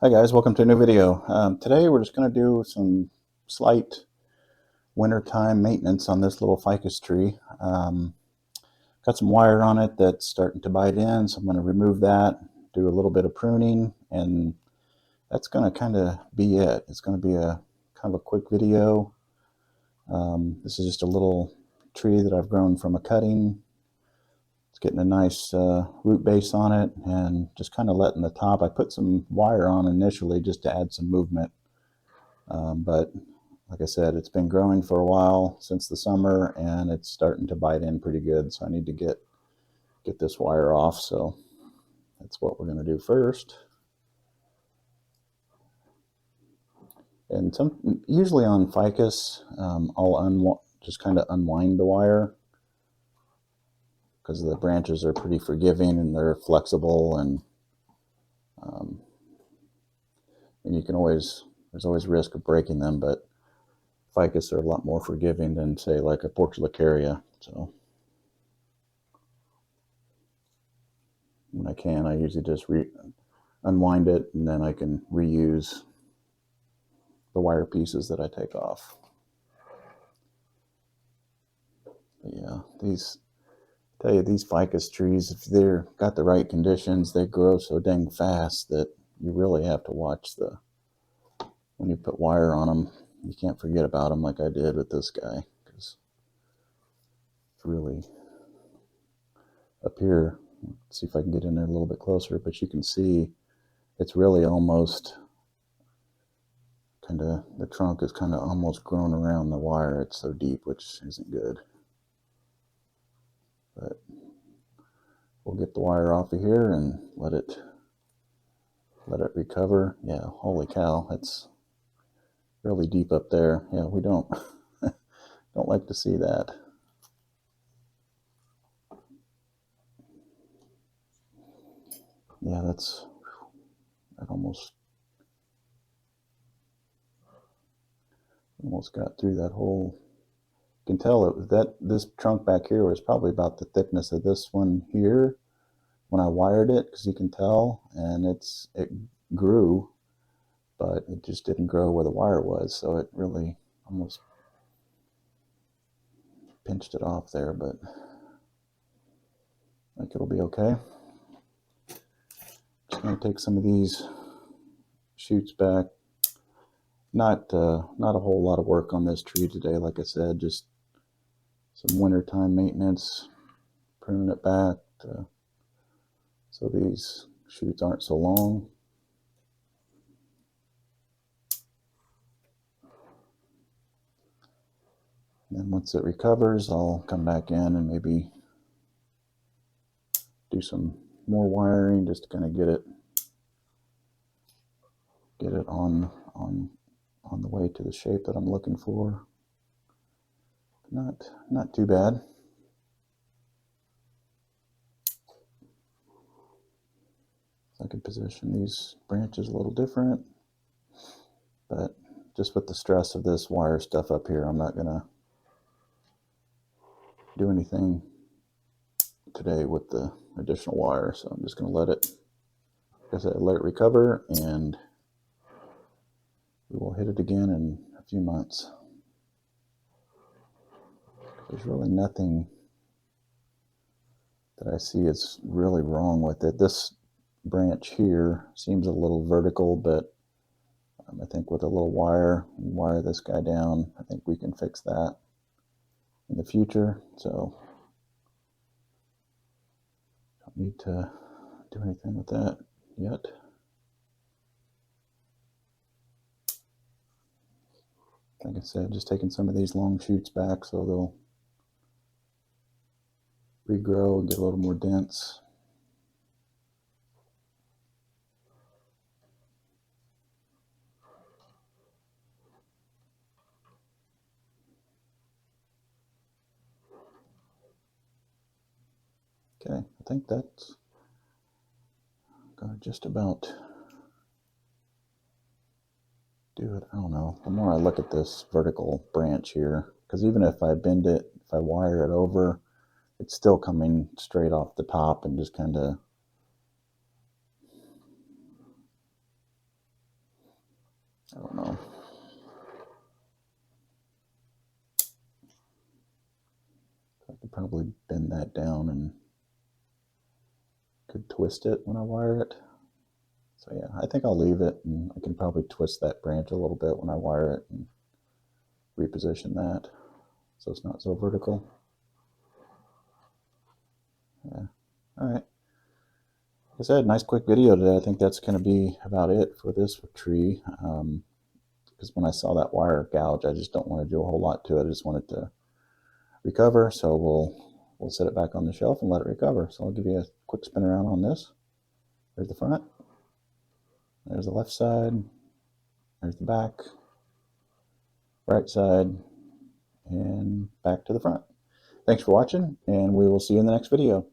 Hi guys, welcome to a new video. Today we're just going to do some slight wintertime maintenance on this little ficus tree. Got some wire on it that's starting to bite in, so I'm going to remove that, do a little bit of pruning, and that's going to kind of be it. It's going to be a kind of a quick video. This is just a little tree that I've grown from a cutting. It's getting a nice root base on it, and just kind of letting the top. I put some wire on initially just to add some movement, but like I said, it's been growing for a while since the summer, and it's starting to bite in pretty good. So I need to get this wire off. So that's what we're going to do first. And usually on ficus, I'll just kind of unwind the wire, because the branches are pretty forgiving and they're flexible, and you can there's always risk of breaking them, but ficus are a lot more forgiving than, say, like a portulacaria. So when I can, I usually just unwind it, and then I can reuse the wire pieces that I take off. But yeah, tell you, these ficus trees, if they're got the right conditions, they grow so dang fast that you really have to watch when you put wire on them. You can't forget about them like I did with this guy, because it's really up here. Let's see if I can get in there a little bit closer, but you can see it's really almost the trunk is kind of almost grown around the wire. It's so deep, which isn't good. But we'll get the wire off of here and let it recover. Yeah, holy cow, it's really deep up there. Yeah, we don't don't like to see that. Yeah, that almost got through that whole. You can tell this trunk back here was probably about the thickness of this one here when I wired it, because you can tell, and it grew, but it just didn't grow where the wire was, so it really almost pinched it off there, but I think it'll be okay. Just going to take some of these shoots back. Not a whole lot of work on this tree today. Like I said, just some wintertime maintenance, pruning it back so these shoots aren't so long. And then once it recovers, I'll come back in and maybe do some more wiring just to kind of get it on the way to the shape that I'm looking for. Not too bad. I can position these branches a little different, but just with the stress of this wire stuff up here, I'm not gonna do anything today with the additional wire. So I'm just gonna let it, like I said, let it recover, and we will hit it again in a few months. There's really nothing that I see is really wrong with it. This branch here seems a little vertical, but I think with a little wire this guy down, I think we can fix that in the future. So don't need to do anything with that yet. Like I said, just taking some of these long shoots back so they'll regrow and get a little more dense. Okay, I think that's gonna just about do it. I don't know. The more I look at this vertical branch here, because even if I bend it, if I wire it over, it's still coming straight off the top and just kind of I don't know. I could probably bend that down and could twist it when I wire it. So yeah, I think I'll leave it, and I can probably twist that branch a little bit when I wire it and reposition that so it's not so vertical. Yeah. All right. Like I said, nice quick video today. I think that's going to be about it for this tree. Because when I saw that wire gouge, I just don't want to do a whole lot to it. I just want it to recover. So we'll set it back on the shelf and let it recover. So I'll give you a quick spin around on this. There's the front. There's the left side. There's the back. Right side. And back to the front. Thanks for watching, and we will see you in the next video.